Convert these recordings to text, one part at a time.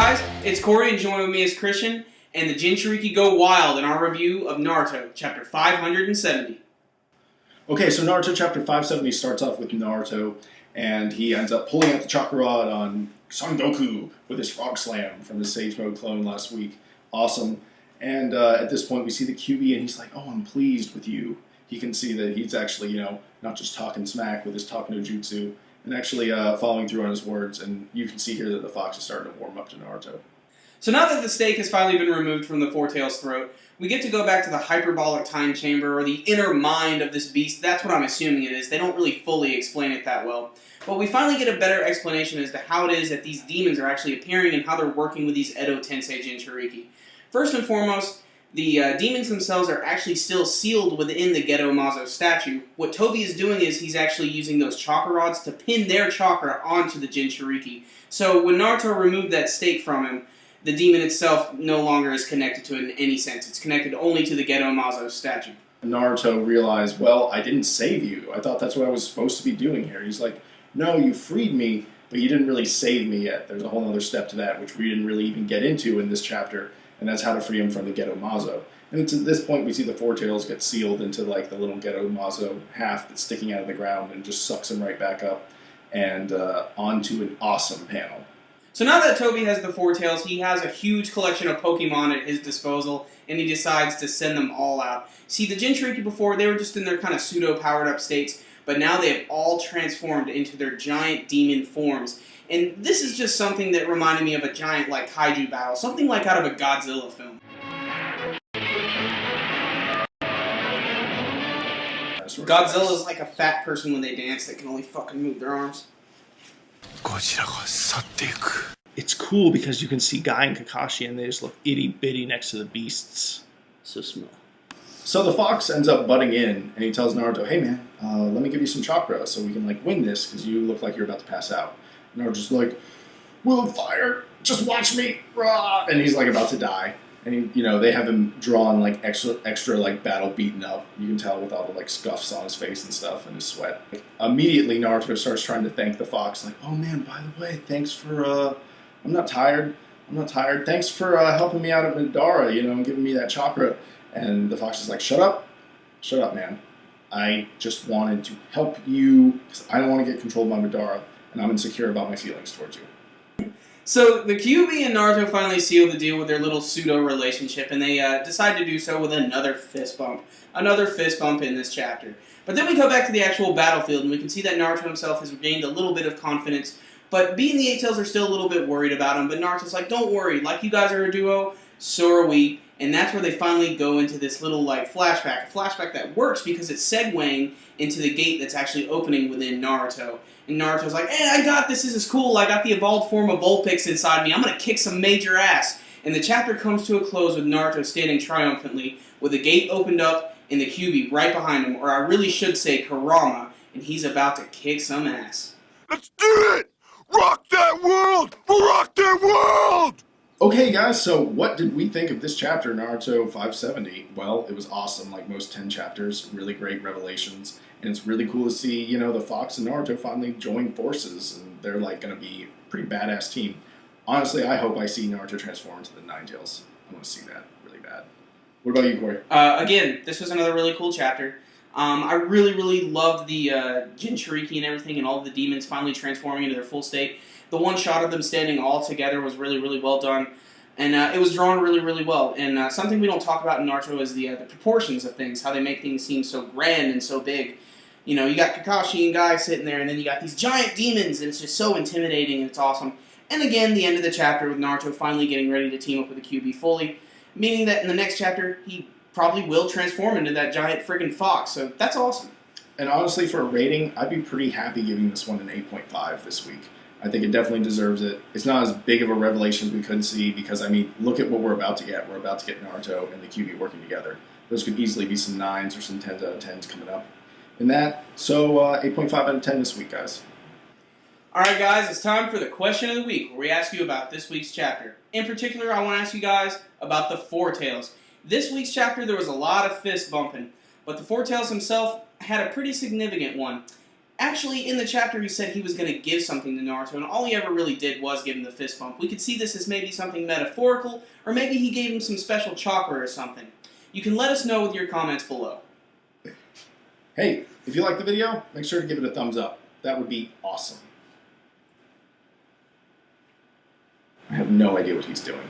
guys, it's Corey and join with me as Christian, and the Jinchuriki go wild in our review of Naruto, chapter 570. Okay, so Naruto chapter 570 starts off with Naruto, and he ends up pulling out the chakra rod on Son Goku with his frog slam from the Sage Mode clone last week. Awesome. And at this point we see the QB and he's like, oh, I'm pleased with you. He can see that he's actually, not just talking smack with his talk no jutsu, and actually following through on his words, and you can see here that the fox is starting to warm up to Naruto. So now that the stake has finally been removed from the Four Tails' throat, we get to go back to the hyperbolic time chamber, or the inner mind of this beast. That's what I'm assuming it is. They don't really fully explain it that well. But we finally get a better explanation as to how it is that these demons are actually appearing and how they're working with these Edo Tensei Jinchuriki. First and foremost, the demons themselves are actually still sealed within the Gedo Mazo statue. What Toby is doing is he's actually using those chakra rods to pin their chakra onto the Jinchuriki. So when Naruto removed that stake from him, the demon itself no longer is connected to it in any sense. It's connected only to the Gedo Mazo statue. Naruto realized, well, I didn't save you. I thought that's what I was supposed to be doing here. He's like, no, you freed me, but you didn't really save me yet. There's a whole other step to that, which we didn't really even get into in this chapter, and that's how to free him from the Gedo Mazo. And it's at this point we see the Four Tails get sealed into like the little Gedo Mazo half that's sticking out of the ground and just sucks him right back up and onto an awesome panel. So now that Toby has the Four Tails, he has a huge collection of Pokemon at his disposal, and he decides to send them all out. See, the Jinchuriki before, they were just in their kind of pseudo-powered-up states, but now they have all transformed into their giant demon forms. And this is just something that reminded me of a giant, like, kaiju battle, something like out of a Godzilla film. Godzilla's like a fat person when they dance that can only fucking move their arms. It's cool because you can see Guy and Kakashi and they just look itty-bitty next to the beasts. So small. So the fox ends up butting in, and he tells Naruto, hey man, let me give you some chakra so we can like win this, because you look like you're about to pass out. And Naruto's like, will of fire, just watch me, rah! And he's like about to die. And he, they have him drawn like extra like battle beaten up. You can tell with all the like scuffs on his face and stuff and his sweat. Immediately Naruto starts trying to thank the fox, like, oh man, by the way, thanks for, I'm not tired. Thanks for helping me out at Madara, and giving me that chakra. And the fox is like, shut up, man. I just wanted to help you because I don't want to get controlled by Madara, and I'm insecure about my feelings towards you. So the QB and Naruto finally seal the deal with their little pseudo-relationship, and they decide to do so with another fist bump. Another fist bump in this chapter. But then we go back to the actual battlefield, and we can see that Naruto himself has regained a little bit of confidence, but B and the Eight Tails are still a little bit worried about him, but Naruto's like, don't worry, like you guys are a duo, so are we. And that's where they finally go into this little like flashback. A flashback that works because it's segueing into the gate that's actually opening within Naruto. And Naruto's like, hey, I got this is cool. I got the evolved form of Vulpix inside me. I'm going to kick some major ass. And the chapter comes to a close with Naruto standing triumphantly with the gate opened up and the QB right behind him. Or I really should say Kurama. And he's about to kick some ass. Let's do it! Rock that world! Rock that world! Okay guys, so what did we think of this chapter, Naruto 570? Well, it was awesome, like most 10 chapters, really great revelations, and it's really cool to see, the Fox and Naruto finally join forces, and they're like going to be a pretty badass team. Honestly, I hope I see Naruto transform into the Nine Tails. I want to see that really bad. What about you, Corey? Again, this was another really cool chapter. I really loved the Jinchuriki and everything, and all of the demons finally transforming into their full state. The one shot of them standing all together was really well done, and it was drawn really well. And something we don't talk about in Naruto is the proportions of things, how they make things seem so grand and so big. You got Kakashi and Guy sitting there, and then you got these giant demons, and it's just so intimidating, and it's awesome. And again, the end of the chapter with Naruto finally getting ready to team up with the QB fully, meaning that in the next chapter, he probably will transform into that giant friggin' fox, so that's awesome. And honestly, for a rating, I'd be pretty happy giving this one an 8.5 this week. I think it definitely deserves it. It's not as big of a revelation as we could see because, look at what we're about to get. We're about to get Naruto and the QB working together. Those could easily be some 9s or some 10s out of 10s coming up in that. So 8.5 out of 10 this week, guys. Alright guys, it's time for the question of the week, where we ask you about this week's chapter. In particular, I want to ask you guys about the Four Tails. This week's chapter, there was a lot of fist bumping, but the Four Tails himself had a pretty significant one. Actually, in the chapter, he said he was going to give something to Naruto, and all he ever really did was give him the fist bump. We could see this as maybe something metaphorical, or maybe he gave him some special chakra or something. You can let us know with your comments below. Hey, if you like the video, make sure to give it a thumbs up. That would be awesome. I have no idea what he's doing.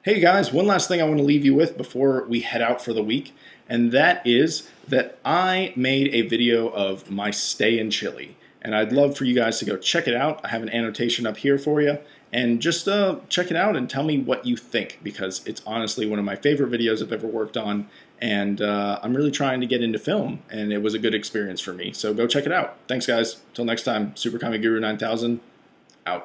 Hey guys, one last thing I want to leave you with before we head out for the week, and that is that I made a video of my stay in Chile, and I'd love for you guys to go check it out. I have an annotation up here for you, and just check it out and tell me what you think, because it's honestly one of my favorite videos I've ever worked on, and I'm really trying to get into film, and it was a good experience for me, so go check it out. Thanks guys. Until next time, SuperKamiGuru9000.